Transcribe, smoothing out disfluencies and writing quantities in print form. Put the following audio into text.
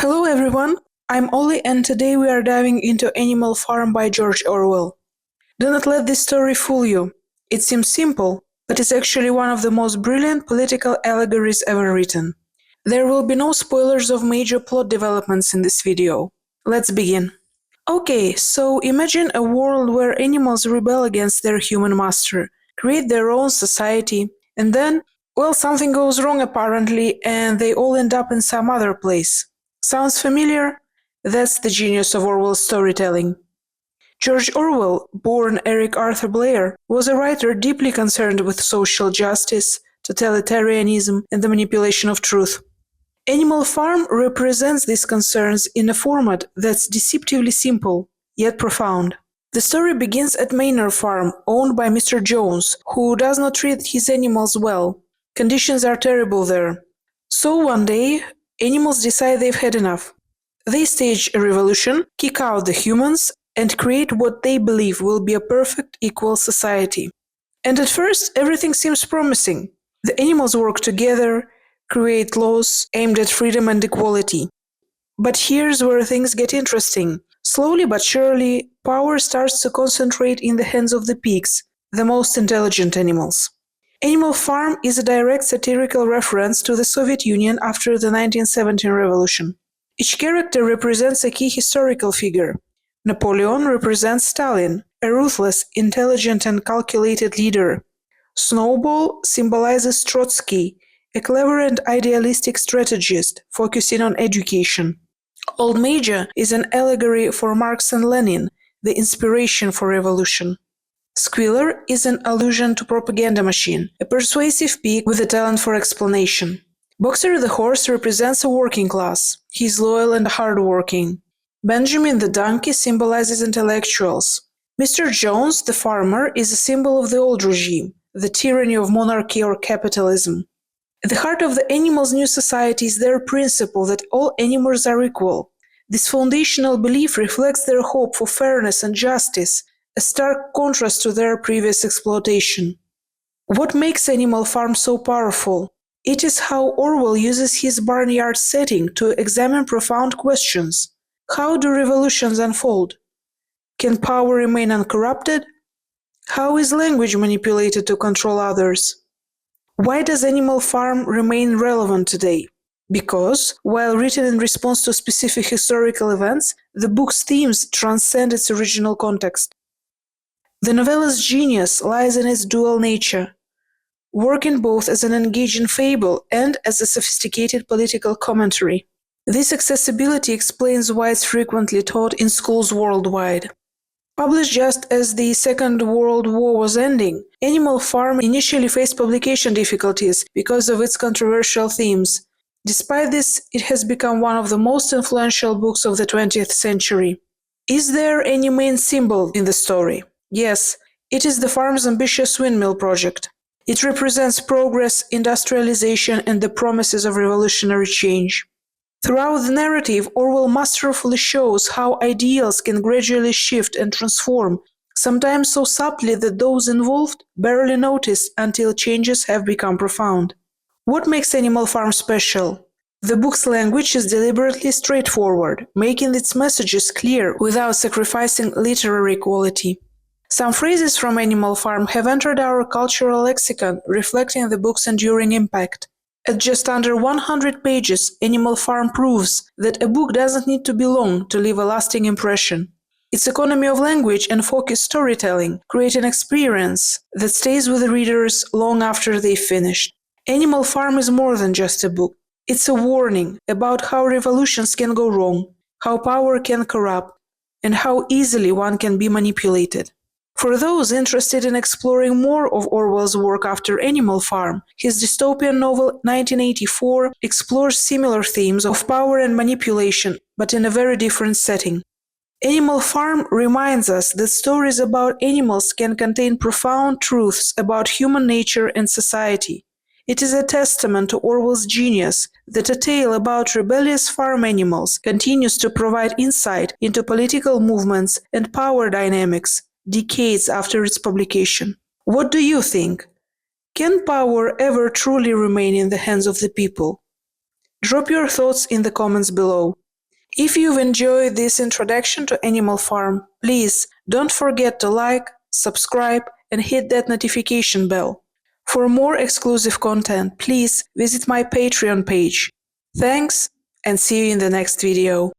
Hello everyone, I'm Ollie and today we are diving into Animal Farm by George Orwell. Do not let this story fool you. It seems simple, but it's actually one of the most brilliant political allegories ever written. There will be no spoilers of major plot developments in this video. Let's begin. Okay, so imagine a world where animals rebel against their human master, create their own society, and then, something goes wrong apparently, and they all end up in some other place. Sounds familiar? That's the genius of Orwell's storytelling. George Orwell, born Eric Arthur Blair, was a writer deeply concerned with social justice, totalitarianism, and the manipulation of truth. Animal Farm represents these concerns in a format that's deceptively simple, yet profound. The story begins at Manor Farm, owned by Mr. Jones, who does not treat his animals well. Conditions are terrible there. So one day, animals decide they've had enough. They stage a revolution, kick out the humans, and create what they believe will be a perfect equal society. And at first, everything seems promising. The animals work together, create laws aimed at freedom and equality. But here's where things get interesting. Slowly but surely, power starts to concentrate in the hands of the pigs, the most intelligent animals. Animal Farm is a direct satirical reference to the Soviet Union after the 1917 revolution. Each character represents a key historical figure. Napoleon represents Stalin, a ruthless, intelligent and calculated leader. Snowball symbolizes Trotsky, a clever and idealistic strategist focusing on education. Old Major is an allegory for Marx and Lenin, the inspiration for revolution. Squealer is an allusion to propaganda machine, a persuasive pig with a talent for explanation. Boxer the horse represents a working class. He is loyal and hardworking. Benjamin the donkey symbolizes intellectuals. Mr. Jones the farmer is a symbol of the old regime, the tyranny of monarchy or capitalism. At the heart of the animals' new society is their principle that all animals are equal. This foundational belief reflects their hope for fairness and justice, a stark contrast to their previous exploitation. What makes Animal Farm so powerful? It is how Orwell uses his barnyard setting to examine profound questions. How do revolutions unfold? Can power remain uncorrupted? How is language manipulated to control others? Why does Animal Farm remain relevant today? Because, while written in response to specific historical events, the book's themes transcend its original context. The novella's genius lies in its dual nature, working both as an engaging fable and as a sophisticated political commentary. This accessibility explains why it's frequently taught in schools worldwide. Published just as the Second World War was ending, Animal Farm initially faced publication difficulties because of its controversial themes. Despite this, it has become one of the most influential books of the 20th century. Is there any main symbol in the story? Yes, it is the farm's ambitious windmill project. It represents progress, industrialization, and the promises of revolutionary change. Throughout the narrative, Orwell masterfully shows how ideals can gradually shift and transform, sometimes so subtly that those involved barely notice until changes have become profound. What makes Animal Farm special? The book's language is deliberately straightforward, making its messages clear without sacrificing literary quality. Some phrases from Animal Farm have entered our cultural lexicon, reflecting the book's enduring impact. At just under 100 pages, Animal Farm proves that a book doesn't need to be long to leave a lasting impression. Its economy of language and focused storytelling create an experience that stays with the readers long after they've finished. Animal Farm is more than just a book. It's a warning about how revolutions can go wrong, how power can corrupt, and how easily one can be manipulated. For those interested in exploring more of Orwell's work after Animal Farm, his dystopian novel 1984 explores similar themes of power and manipulation, but in a very different setting. Animal Farm reminds us that stories about animals can contain profound truths about human nature and society. It is a testament to Orwell's genius that a tale about rebellious farm animals continues to provide insight into political movements and power dynamics decades after its publication. What do you think? Can power ever truly remain in the hands of the people? Drop your thoughts in the comments below. If you've enjoyed this introduction to Animal Farm, please don't forget to like, subscribe, and hit that notification bell. For more exclusive content, please visit my Patreon page. Thanks, and see you in the next video.